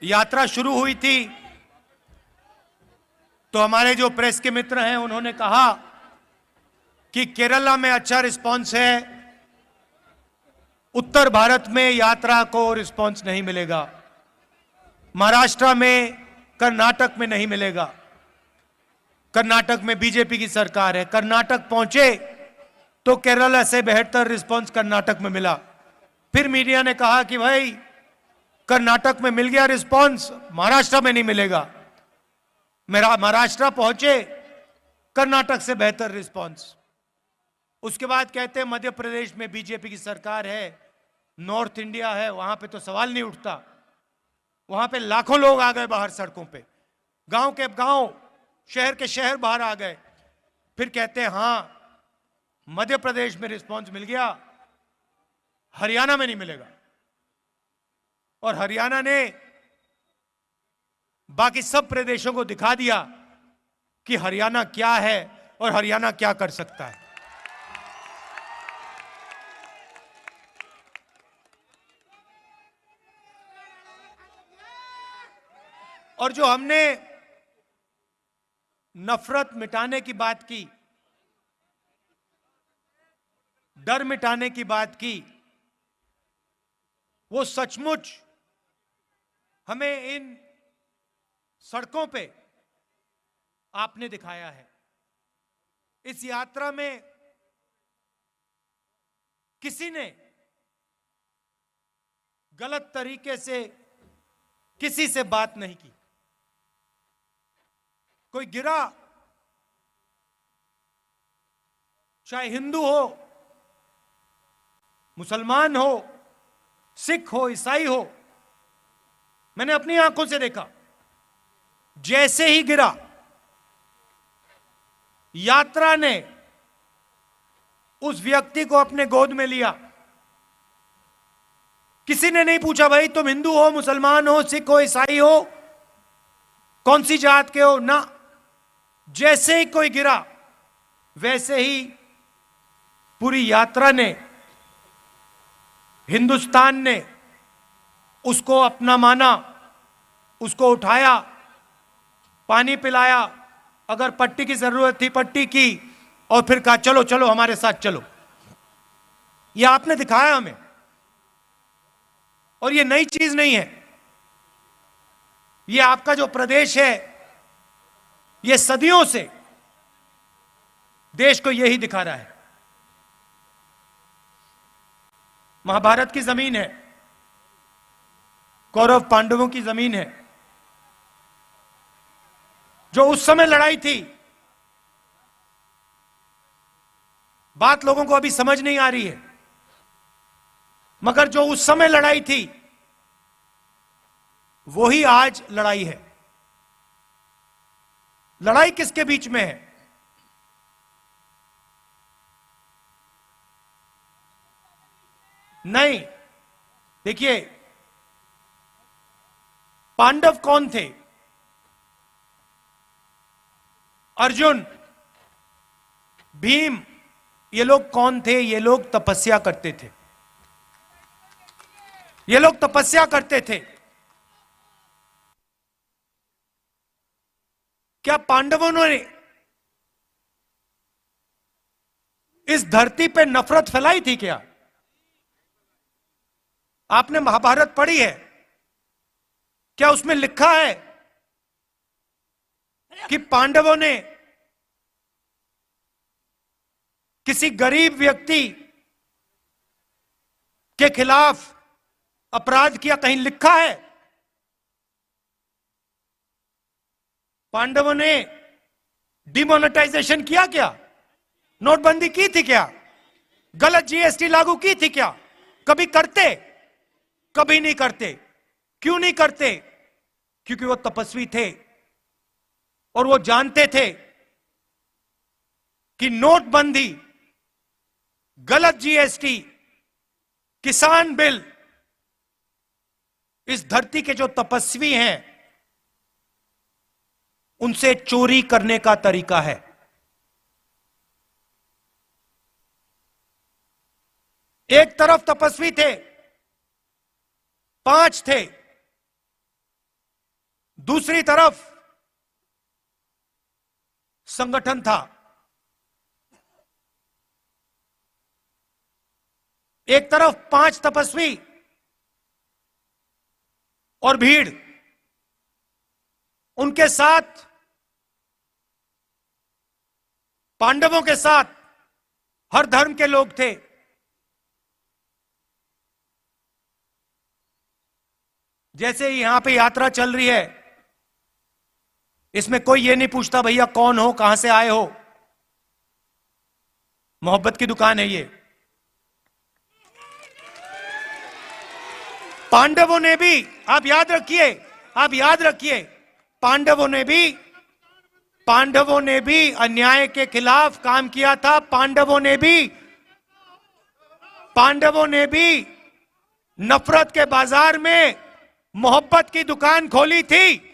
यात्रा शुरू हुई थी तो हमारे जो प्रेस के मित्र हैं उन्होंने कहा कि केरला में अच्छा रिस्पांस है, उत्तर भारत में यात्रा को रिस्पांस नहीं मिलेगा, महाराष्ट्र में, कर्नाटक में नहीं मिलेगा। कर्नाटक में बीजेपी की सरकार है, कर्नाटक पहुंचे तो केरला से बेहतर रिस्पांस कर्नाटक में मिला। फिर मीडिया ने कहा कि भाई कर्नाटक में मिल गया रिस्पांस, महाराष्ट्र में नहीं मिलेगा। मेरा महाराष्ट्र पहुंचे, कर्नाटक से बेहतर रिस्पांस। उसके बाद कहते हैं मध्य प्रदेश में बीजेपी की सरकार है, नॉर्थ इंडिया है, वहां पे तो सवाल नहीं उठता। वहां पे लाखों लोग आ गए बाहर सड़कों पे, गांव के गांव, शहर के शहर बाहर आ गए। फिर कहते हैं हां मध्य प्रदेश में रिस्पांस मिल गया, हरियाणा में नहीं मिलेगा। और हरियाणा ने बाकी सब प्रदेशों को दिखा दिया कि हरियाणा क्या है और हरियाणा क्या कर सकता है। और जो हमने नफरत मिटाने की बात की, डर मिटाने की बात की, वो सचमुच हमें इन सड़कों पे आपने दिखाया है। इस यात्रा में किसी ने गलत तरीके से किसी से बात नहीं की। कोई गिरा, चाहे हिंदू हो, मुसलमान हो, सिख हो, ईसाई हो, मैंने अपनी आंखों से देखा। जैसे ही गिरा, यात्रा ने उस व्यक्ति को अपने गोद में लिया। किसी ने नहीं पूछा भाई तुम हिंदू हो, मुसलमान हो, सिख हो, ईसाई हो, कौन सी जात के हो, ना। जैसे ही कोई गिरा, वैसे ही पूरी यात्रा ने, हिंदुस्तान ने उसको अपना माना, उसको उठाया, पानी पिलाया, अगर पट्टी की जरूरत थी पट्टी की, और फिर कहा चलो चलो हमारे साथ चलो। यह आपने दिखाया हमें, और यह नई चीज नहीं है। यह आपका जो प्रदेश है, यह सदियों से देश को यही दिखा रहा है। महाभारत की जमीन है, कौरव पांडवों की जमीन है। जो उस समय लड़ाई थी, बात लोगों को अभी समझ नहीं आ रही है, मगर जो उस समय लड़ाई थी वही आज लड़ाई है। लड़ाई किसके बीच में है? नहीं, देखिए पांडव कौन थे? अर्जुन, भीम, ये लोग कौन थे? ये लोग तपस्या करते थे। ये लोग तपस्या करते थे। क्या पांडवों ने इस धरती पे नफरत फैलाई थी क्या? आपने महाभारत पढ़ी है, क्या उसमें लिखा है कि पांडवों ने किसी गरीब व्यक्ति के खिलाफ अपराध किया? कहीं लिखा है? पांडवों ने डिमोनेटाइजेशन किया क्या? नोटबंदी की थी क्या? गलत जीएसटी लागू की थी क्या? कभी करते? कभी नहीं करते। क्यों नहीं करते? क्योंकि वो तपस्वी थे और वो जानते थे कि नोटबंदी, गलत जीएसटी, किसान बिल इस धरती के जो तपस्वी हैं उनसे चोरी करने का तरीका है। एक तरफ तपस्वी थे, 5 थे, दूसरी तरफ संगठन था। एक तरफ 5 तपस्वी और भीड़, उनके साथ पांडवों के साथ हर धर्म के लोग थे। जैसे यहां पे यात्रा चल रही है, इसमें कोई ये नहीं पूछता भैया कौन हो, कहां से आए हो। मोहब्बत की दुकान है ये। पांडवों ने भी, आप याद रखिए, पांडवों ने भी अन्याय के खिलाफ काम किया था। पांडवों ने भी नफरत के बाजार में मोहब्बत की दुकान खोली थी।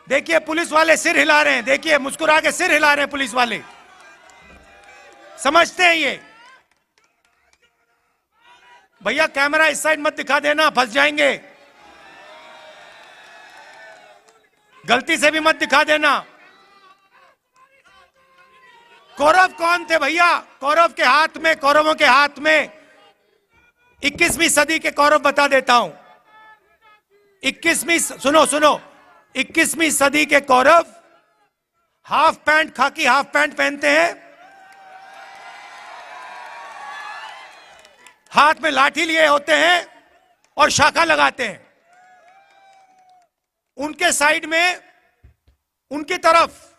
देखिए पुलिस वाले सिर हिला रहे हैं, देखिए मुस्कुरा के सिर हिला रहे हैं पुलिस वाले, समझते हैं ये। भैया कैमरा इस साइड मत दिखा देना, फंस जाएंगे। गलती से भी मत दिखा देना। कौरव कौन थे भैया? कौरवों के हाथ में 21वीं सदी के कौरव बता देता हूं। 21वीं सदी के कौरव हाफ पैंट, खाकी हाफ पैंट पहनते हैं, हाथ में लाठी लिए होते हैं और शाखा लगाते हैं। उनके साइड में, उनकी तरफ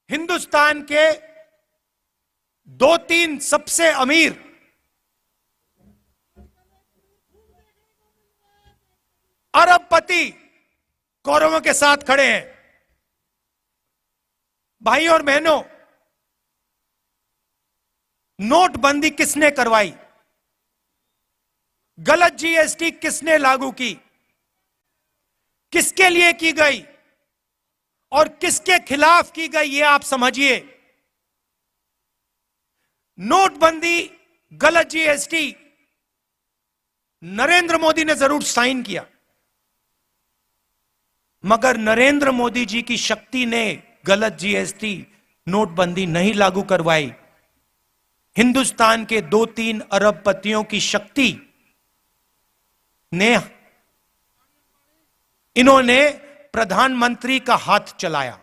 हिंदुस्तान के 2-3 सबसे अमीर अरबपति कौरवों के साथ खड़े हैं। भाई और बहनों, नोटबंदी किसने करवाई? गलत जीएसटी किसने लागू की? किसके लिए की गई और किसके खिलाफ की गई, ये आप समझिए। नोटबंदी, गलत जीएसटी नरेंद्र मोदी ने जरूर साइन किया, मगर नरेंद्र मोदी जी की शक्ति ने गलत जीएसटी, नोटबंदी नहीं लागू करवाई। हिंदुस्तान के 2-3 अरबपतियों की शक्ति ने, इन्होंने प्रधानमंत्री का हाथ चलाया।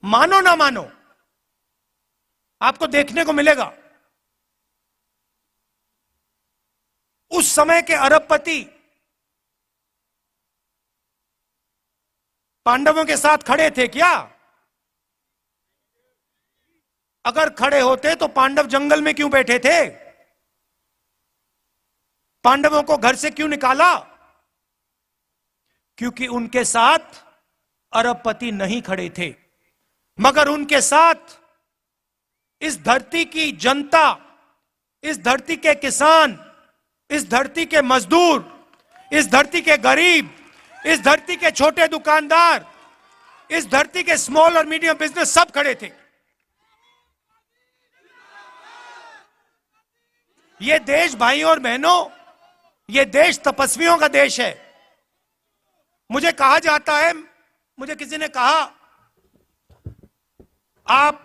मानो ना मानो, आपको देखने को मिलेगा उस समय के अरबपति पांडवों के साथ खड़े थे क्या? अगर खड़े होते तो पांडव जंगल में क्यों बैठे थे? पांडवों को घर से क्यों निकाला? क्योंकि उनके साथ अरबपति नहीं खड़े थे, मगर उनके साथ इस धरती की जनता, इस धरती के किसान, इस धरती के मजदूर, इस धरती के गरीब, इस धरती के छोटे दुकानदार, इस धरती के स्मॉल और मीडियम बिजनेस सब खड़े थे। ये देश, भाइयों और बहनों, ये देश तपस्वियों का देश है। मुझे कहा जाता है, मुझे किसी ने कहा आप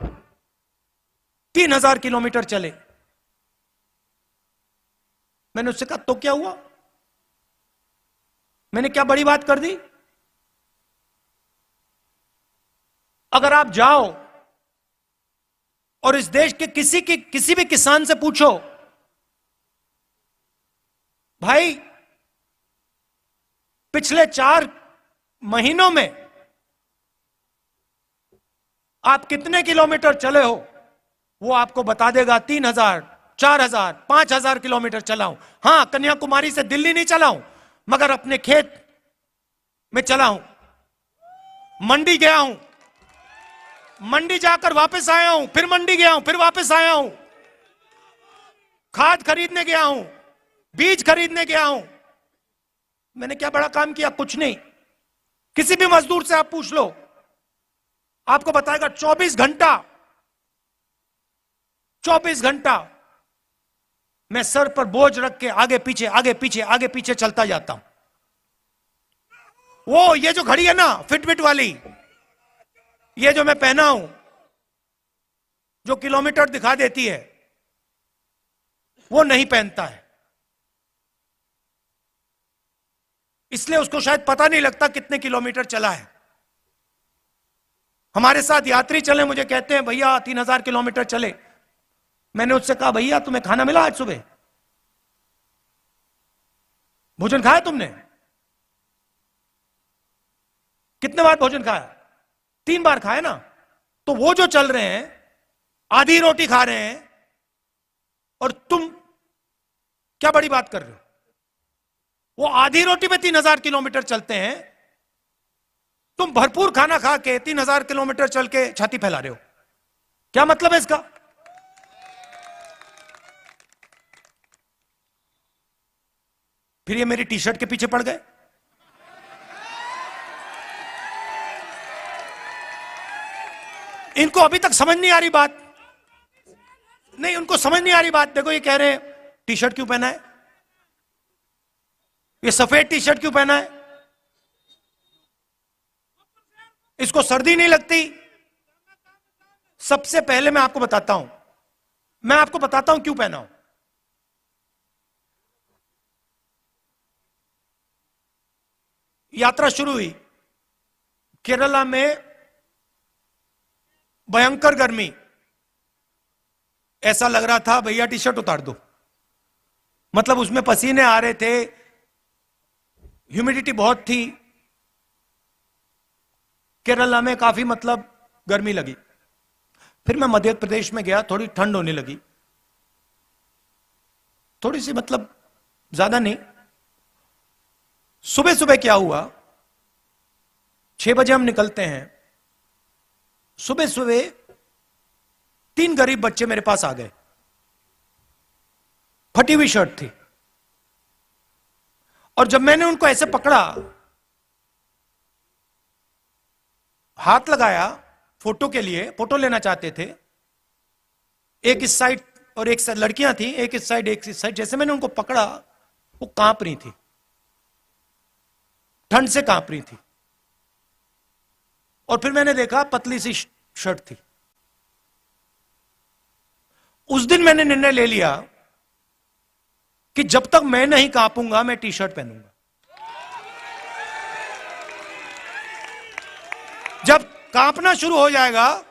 3000 किलोमीटर चले। मैंने उससे कहा तो क्या हुआ? मैंने क्या बड़ी बात कर दी? अगर आप जाओ और इस देश के किसी भी किसान से पूछो, भाई पिछले 4 महीनों में आप कितने किलोमीटर चले हो, वो आपको बता देगा 3000, 4000, 5000 किलोमीटर चला हूं। हां, कन्याकुमारी से दिल्ली नहीं चला हूं, मगर अपने खेत में चला हूं, मंडी गया हूं, मंडी जाकर वापस आया हूं, फिर मंडी गया हूं, फिर वापस आया हूं, खाद खरीदने गया हूं, बीज खरीदने गया हूं। मैंने क्या बड़ा काम किया? कुछ नहीं। किसी भी मजदूर से आप पूछ लो, आपको बताएगा 24 घंटा मैं सर पर बोझ रख के आगे पीछे आगे पीछे आगे पीछे चलता जाता हूं। वो ये जो घड़ी है ना फिटबिट वाली, ये जो मैं पहना हूं, जो किलोमीटर दिखा देती है, वो नहीं पहनता है, इसलिए उसको शायद पता नहीं लगता कितने किलोमीटर चला है। हमारे साथ यात्री चले, मुझे कहते हैं भैया 3000 किलोमीटर चले। मैंने उससे कहा भैया तुम्हें खाना मिला आज सुबह? भोजन खाया तुमने? कितने बार भोजन खाया? 3 बार खाया ना। तो वो जो चल रहे हैं आधी रोटी खा रहे हैं और तुम क्या बड़ी बात कर रहे हो? वो आधी रोटी में 3000 किलोमीटर चलते हैं, तुम भरपूर खाना खा के 3000 किलोमीटर चल के छाती फैला रहे हो। क्या मतलब है इसका? फिर ये मेरी टी शर्ट के पीछे पड़ गए। इनको अभी तक समझ नहीं आ रही बात। नहीं, उनको समझ नहीं आ रही बात। देखो ये कह रहे हैं टी शर्ट क्यों पहना है, ये सफेद टी शर्ट क्यों पहना है, इसको सर्दी नहीं लगती। सबसे पहले मैं आपको बताता हूं क्यों पहना हूं। यात्रा शुरू हुई, केरला में भयंकर गर्मी, ऐसा लग रहा था भैया टी शर्ट उतार दो। मतलब उसमें पसीने आ रहे थे, ह्यूमिडिटी बहुत थी। केरला में काफी मतलब गर्मी लगी। फिर मैं मध्य प्रदेश में गया, थोड़ी ठंड होने लगी, थोड़ी सी, मतलब ज्यादा नहीं। सुबह सुबह क्या हुआ, 6 बजे हम निकलते हैं। सुबह सुबह 3 गरीब बच्चे मेरे पास आ गए, फटी हुई शर्ट थी। और जब मैंने उनको ऐसे पकड़ा, हाथ लगाया फोटो के लिए, फोटो लेना चाहते थे, एक इस साइड और एक साइड लड़कियां थी, एक इस साइड एक इस साइड। जैसे मैंने उनको पकड़ा, वो कांप रही थी, ठंड से कांप रही थी। और फिर मैंने देखा पतली सी शर्ट थी। उस दिन मैंने निर्णय ले लिया कि जब तक मैं नहीं कांपूंगा मैं टी शर्ट पहनूंगा। जब कांपना शुरू हो जाएगा,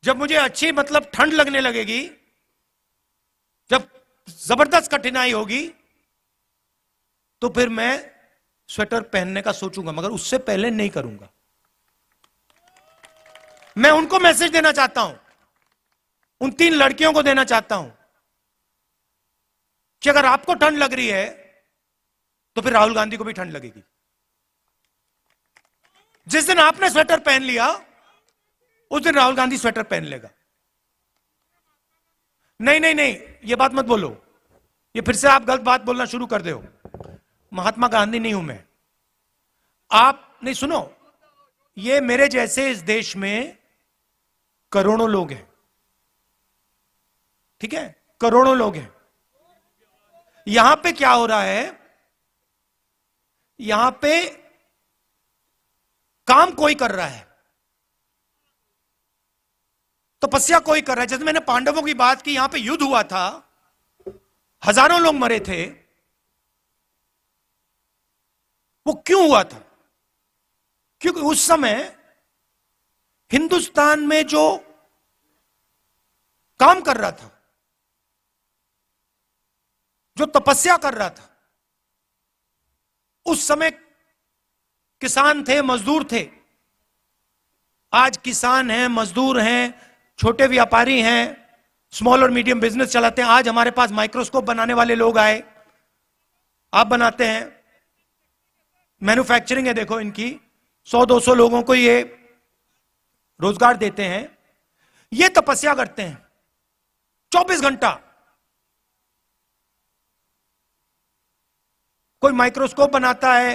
जब मुझे अच्छी मतलब ठंड लगने लगेगी, जब जबरदस्त कठिनाई होगी, तो फिर मैं स्वेटर पहनने का सोचूंगा, मगर उससे पहले नहीं करूंगा। मैं उनको मैसेज देना चाहता हूं, उन 3 लड़कियों को देना चाहता हूं कि अगर आपको ठंड लग रही है तो फिर राहुल गांधी को भी ठंड लगेगी। जिस दिन आपने स्वेटर पहन लिया, उस दिन राहुल गांधी स्वेटर पहन लेगा। नहीं नहीं नहीं, ये बात मत बोलो, ये फिर से आप गलत बात बोलना शुरू कर दे हो। महात्मा गांधी नहीं हूं मैं। आप नहीं, सुनो, ये मेरे जैसे इस देश में करोड़ों लोग हैं, ठीक है, करोड़ों लोग हैं। यहां पे क्या हो रहा है, यहां पे काम कोई कर रहा है, तपस्या कोई कर रहा है। जैसे मैंने पांडवों की बात की, यहां पे युद्ध हुआ था, हजारों लोग मरे थे। वो क्यों हुआ था? क्योंकि उस समय हिंदुस्तान में जो काम कर रहा था, जो तपस्या कर रहा था, उस समय किसान थे, मजदूर थे। आज किसान हैं, मजदूर हैं, छोटे व्यापारी हैं, स्मॉल और मीडियम बिजनेस चलाते हैं। आज हमारे पास माइक्रोस्कोप बनाने वाले लोग आए, आप बनाते हैं, मैन्युफैक्चरिंग है, देखो इनकी 100-200 लोगों को ये रोजगार देते हैं। ये तपस्या करते हैं 24 घंटा। कोई माइक्रोस्कोप बनाता है,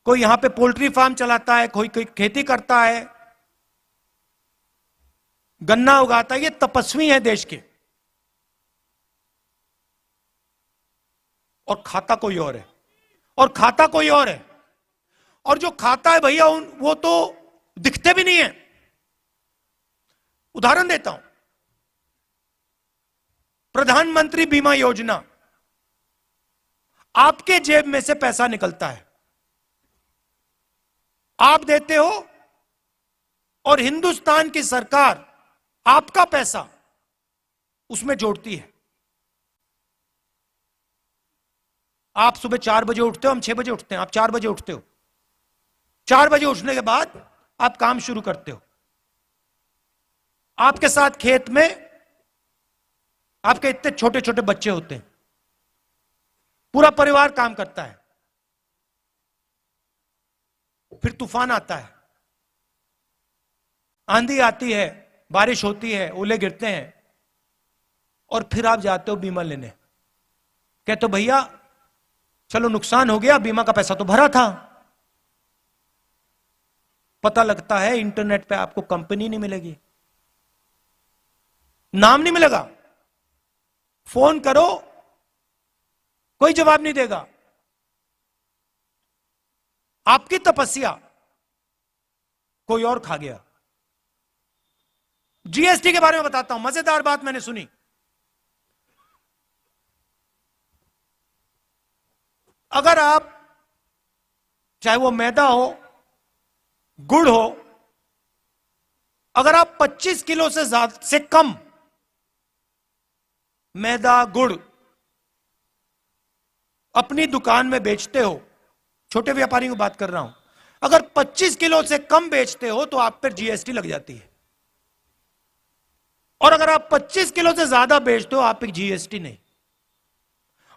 कोई यहां पे पोल्ट्री फार्म चलाता है, कोई खेती करता है, गन्ना उगाता है। ये तपस्वी है देश के। और खाता कोई और है, और खाता कोई और है। और जो खाता है भैया वो तो दिखते भी नहीं है। उदाहरण देता हूं, प्रधानमंत्री बीमा योजना, आपके जेब में से पैसा निकलता है, आप देते हो, और हिंदुस्तान की सरकार आपका पैसा उसमें जोड़ती है। आप सुबह 4 बजे उठते हो, हम 6 बजे उठते हैं, आप 4 बजे उठते हो। 4 बजे उठने के बाद आप काम शुरू करते हो। आपके साथ खेत में आपके इतने छोटे छोटे बच्चे होते हैं, पूरा परिवार काम करता है। फिर तूफान आता है, आंधी आती है, बारिश होती है, ओले गिरते हैं, और फिर आप जाते हो बीमा लेने। कहते हो भैया चलो नुकसान हो गया, बीमा का पैसा तो भरा था। पता लगता है इंटरनेट पे आपको कंपनी नहीं मिलेगी, नाम नहीं मिलेगा, फोन करो कोई जवाब नहीं देगा। आपकी तपस्या कोई और खा गया। जीएसटी के बारे में बताता हूं, मजेदार बात मैंने सुनी। अगर आप, चाहे वो मैदा हो, गुड़ हो, अगर आप 25 किलो से कम मैदा गुड़ अपनी दुकान में बेचते हो, छोटे व्यापारी की बात कर रहा हूं, अगर 25 किलो से कम बेचते हो तो आप पर जीएसटी लग जाती है। और अगर आप 25 किलो से ज्यादा बेचते हो आप पे जीएसटी नहीं।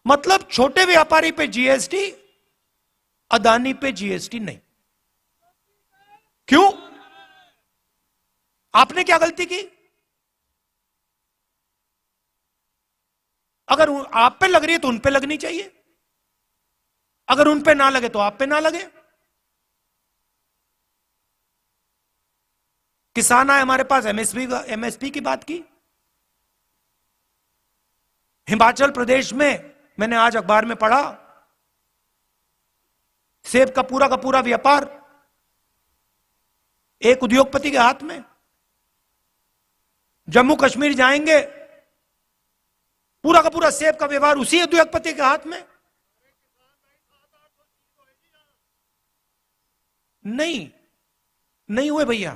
मतलब छोटे व्यापारी पे जीएसटी, अदानी पे जीएसटी नहीं। क्यों? आपने क्या गलती की? अगर आप पे लग रही है तो उन पे लगनी चाहिए, अगर उन पे ना लगे तो आप पे ना लगे। किसान आए हमारे पास, एमएसपी की बात की। हिमाचल प्रदेश में मैंने आज अखबार में पढ़ा, सेब का पूरा व्यापार एक उद्योगपति के हाथ में। जम्मू कश्मीर जाएंगे, पूरा का पूरा सेब का व्यापार उसी उद्योगपति के हाथ में। नहीं हुए भैया,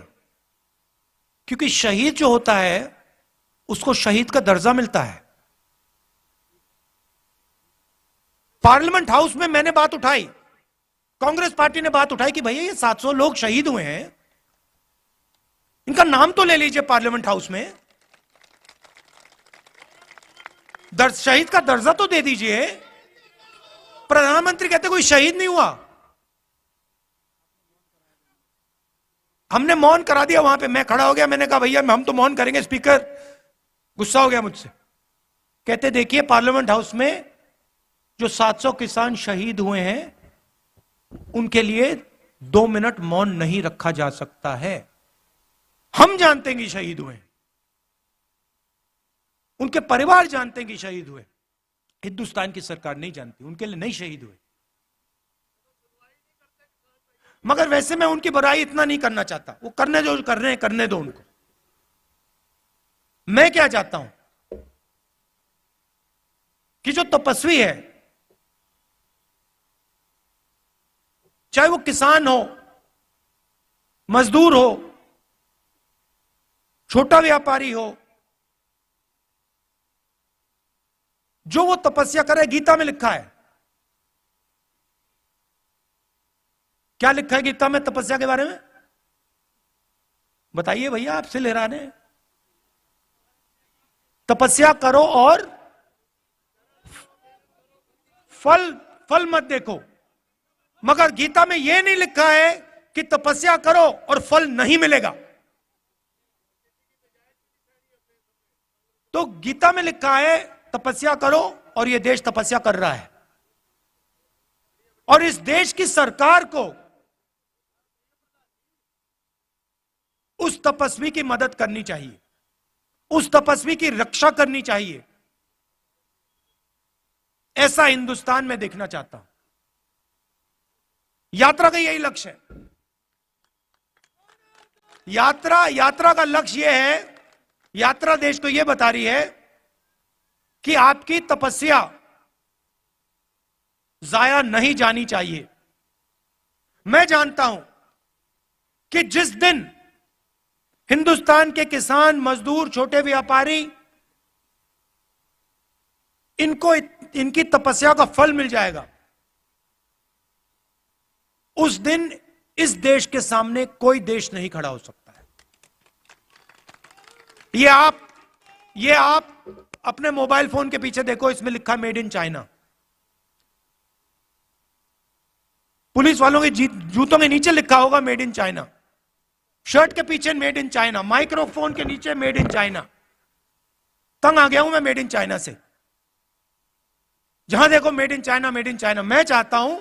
क्योंकि शहीद जो होता है उसको शहीद का दर्जा मिलता है। पार्लियामेंट हाउस में मैंने बात उठाई, कांग्रेस पार्टी ने बात उठाई कि भैया ये 700 लोग शहीद हुए हैं, इनका नाम तो ले लीजिए पार्लियामेंट हाउस में, शहीद का दर्जा तो दे दीजिए। प्रधानमंत्री कहते कोई शहीद नहीं हुआ। हमने मौन करा दिया वहां पे, मैं खड़ा हो गया, मैंने कहा भैया हम तो मौन करेंगे। स्पीकर गुस्सा हो गया मुझसे, कहते देखिए पार्लियामेंट हाउस में जो 700 किसान शहीद हुए हैं उनके लिए 2 मिनट मौन नहीं रखा जा सकता है। हम जानते हैं कि शहीद हुए, उनके परिवार जानते हैं कि शहीद हुए, हिंदुस्तान की सरकार नहीं जानती, उनके लिए नहीं शहीद हुए। मगर वैसे मैं उनकी बुराई इतना नहीं करना चाहता, वो करने जो कर रहे हैं करने दो उनको। मैं क्या चाहता हूं कि जो तपस्वी है, चाहे वो किसान हो, मजदूर हो, छोटा व्यापारी हो, जो वो तपस्या करे, गीता में लिखा है। क्या लिखा है गीता में तपस्या के बारे में? बताइए भैया, आपसे ले रहा है। तपस्या करो और फल मत देखो। मगर गीता में यह नहीं लिखा है कि तपस्या करो और फल नहीं मिलेगा। तो गीता में लिखा है तपस्या करो, और यह देश तपस्या कर रहा है। और इस देश की सरकार को उस तपस्वी की मदद करनी चाहिए, उस तपस्वी की रक्षा करनी चाहिए। ऐसा हिंदुस्तान में देखना चाहता हूं। यात्रा का यही लक्ष्य है। यात्रा का लक्ष्य यह है, यात्रा देश को यह बता रही है कि आपकी तपस्या जाया नहीं जानी चाहिए। मैं जानता हूं कि जिस दिन हिंदुस्तान के किसान, मजदूर, छोटे व्यापारी, इनको इनकी तपस्या का फल मिल जाएगा, उस दिन इस देश के सामने कोई देश नहीं खड़ा हो सकता है। ये आप अपने मोबाइल फोन के पीछे देखो, इसमें लिखा मेड इन चाइना। पुलिस वालों के जूतों के नीचे लिखा होगा मेड इन चाइना, शर्ट के पीछे मेड इन चाइना, माइक्रोफोन के नीचे मेड इन चाइना। तंग आ गया हूं मैं मेड इन चाइना से। जहां देखो made in China, made in China. मैं चाहता हूं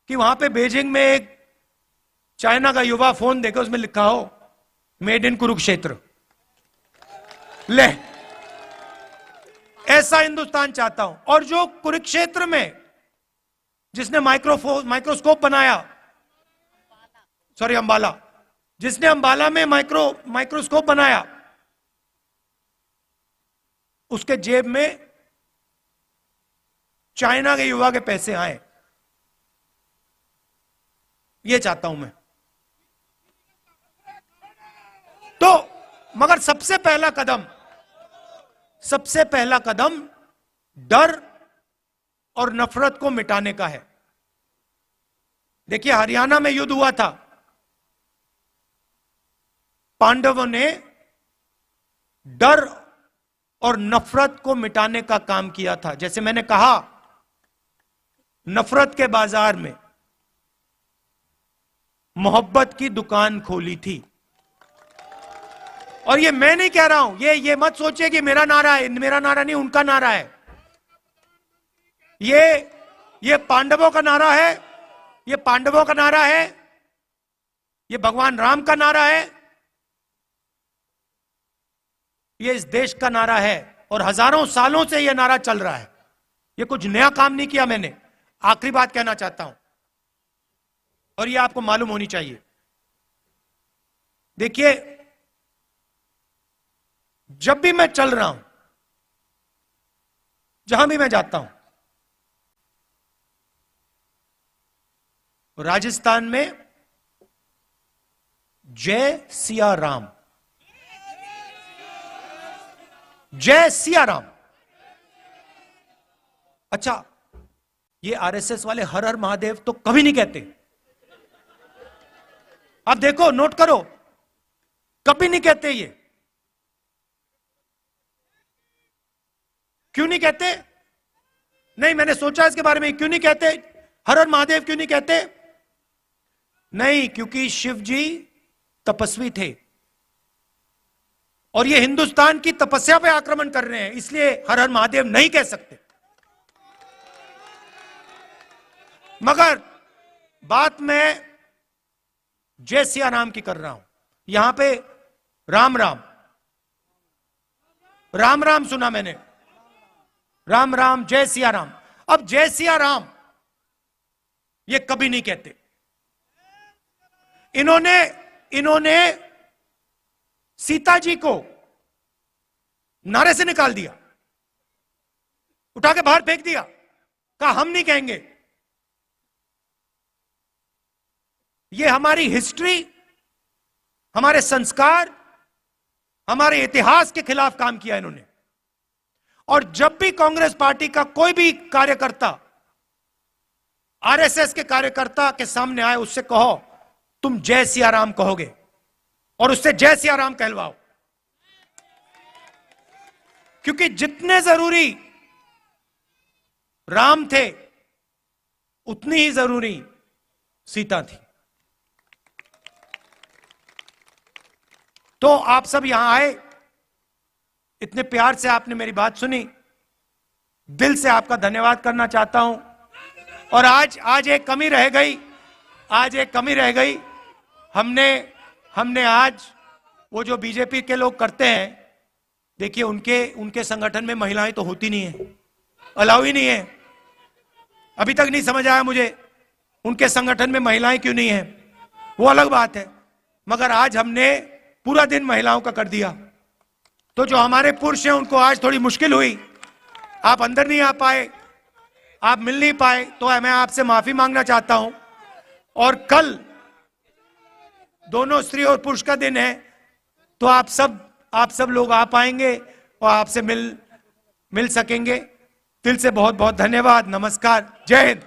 कि वहां पे बीजिंग में एक चाइना का युवा फोन देखे, उसमें लिखा हो मेड इन कुरुक्षेत्र। ले, ऐसा हिंदुस्तान चाहता हूं। और जो कुरुक्षेत्र में जिसने माइक्रोस्कोप बनाया, सॉरी अंबाला, जिसने अंबाला में माइक्रोस्कोप बनाया, उसके जेब में चाइना के युवा के पैसे आए। ये चाहता हूं मैं। तो मगर सबसे पहला कदम डर और नफरत को मिटाने का है। देखिए, हरियाणा में युद्ध हुआ था, पांडवों ने डर और नफरत को मिटाने का काम किया था। जैसे मैंने कहा, नफरत के बाजार में मोहब्बत की दुकान खोली थी। और ये मैं नहीं कह रहा हूं, ये मत सोचिए कि मेरा नारा है। मेरा नारा नहीं, उनका नारा है। ये पांडवों का नारा है, ये पांडवों का नारा है, ये भगवान राम का नारा है, ये इस देश का नारा है। और हजारों सालों से यह नारा चल रहा है। ये कुछ नया काम नहीं किया मैंने। आखिरी बात कहना चाहता हूं, और यह आपको मालूम होनी चाहिए। देखिए, जब भी मैं चल रहा हूं, जहां भी मैं जाता हूं, राजस्थान में जय सिया राम, जय सिया राम। अच्छा, ये आरएसएस वाले हर हर महादेव तो कभी नहीं कहते। आप देखो, नोट करो, कभी नहीं कहते ये। क्यों नहीं कहते? नहीं, मैंने सोचा इसके बारे में, क्यों नहीं कहते हर हर महादेव, क्यों नहीं कहते? नहीं, क्योंकि शिव जी तपस्वी थे और ये हिंदुस्तान की तपस्या पे आक्रमण कर रहे हैं, इसलिए हर हर महादेव नहीं कह सकते। मगर बात मैं जय सिया राम की कर रहा हूं। यहां पे राम राम राम राम सुना मैंने, राम राम, जय सिया राम। अब जय सिया राम ये कभी नहीं कहते। इन्होंने सीता जी को नारे से निकाल दिया, उठा के बाहर फेंक दिया, कहा हम नहीं कहेंगे। ये हमारी हिस्ट्री, हमारे संस्कार, हमारे इतिहास के खिलाफ काम किया इन्होंने। और जब भी कांग्रेस पार्टी का कोई भी कार्यकर्ता आरएसएस के कार्यकर्ता के सामने आए, उससे कहो तुम जय सिया राम कहोगे, और उससे जय सिया राम कहलवाओ। क्योंकि जितने जरूरी राम थे, उतनी ही जरूरी सीता थी। तो आप सब यहां आए, इतने प्यार से आपने मेरी बात सुनी, दिल से आपका धन्यवाद करना चाहता हूं। और आज एक कमी रह गई, आज एक कमी रह गई। हमने आज वो जो बीजेपी के लोग करते हैं, देखिए उनके संगठन में महिलाएं तो होती नहीं है, अलाउ ही नहीं है। अभी तक नहीं समझ आया मुझे उनके संगठन में महिलाएं क्यों नहीं हैं, वो अलग बात है, मगर आज हमने पूरा दिन महिलाओं का कर दिया। तो जो हमारे पुरुष हैं उनको आज थोड़ी मुश्किल हुई, आप अंदर नहीं आ पाए, आप मिल नहीं पाए, तो मैं आपसे माफी मांगना चाहता हूं। और कल दोनों स्त्री और पुरुष का दिन है, तो आप सब लोग आ पाएंगे और आपसे मिल सकेंगे। दिल से बहुत बहुत धन्यवाद। नमस्कार। जय हिंद।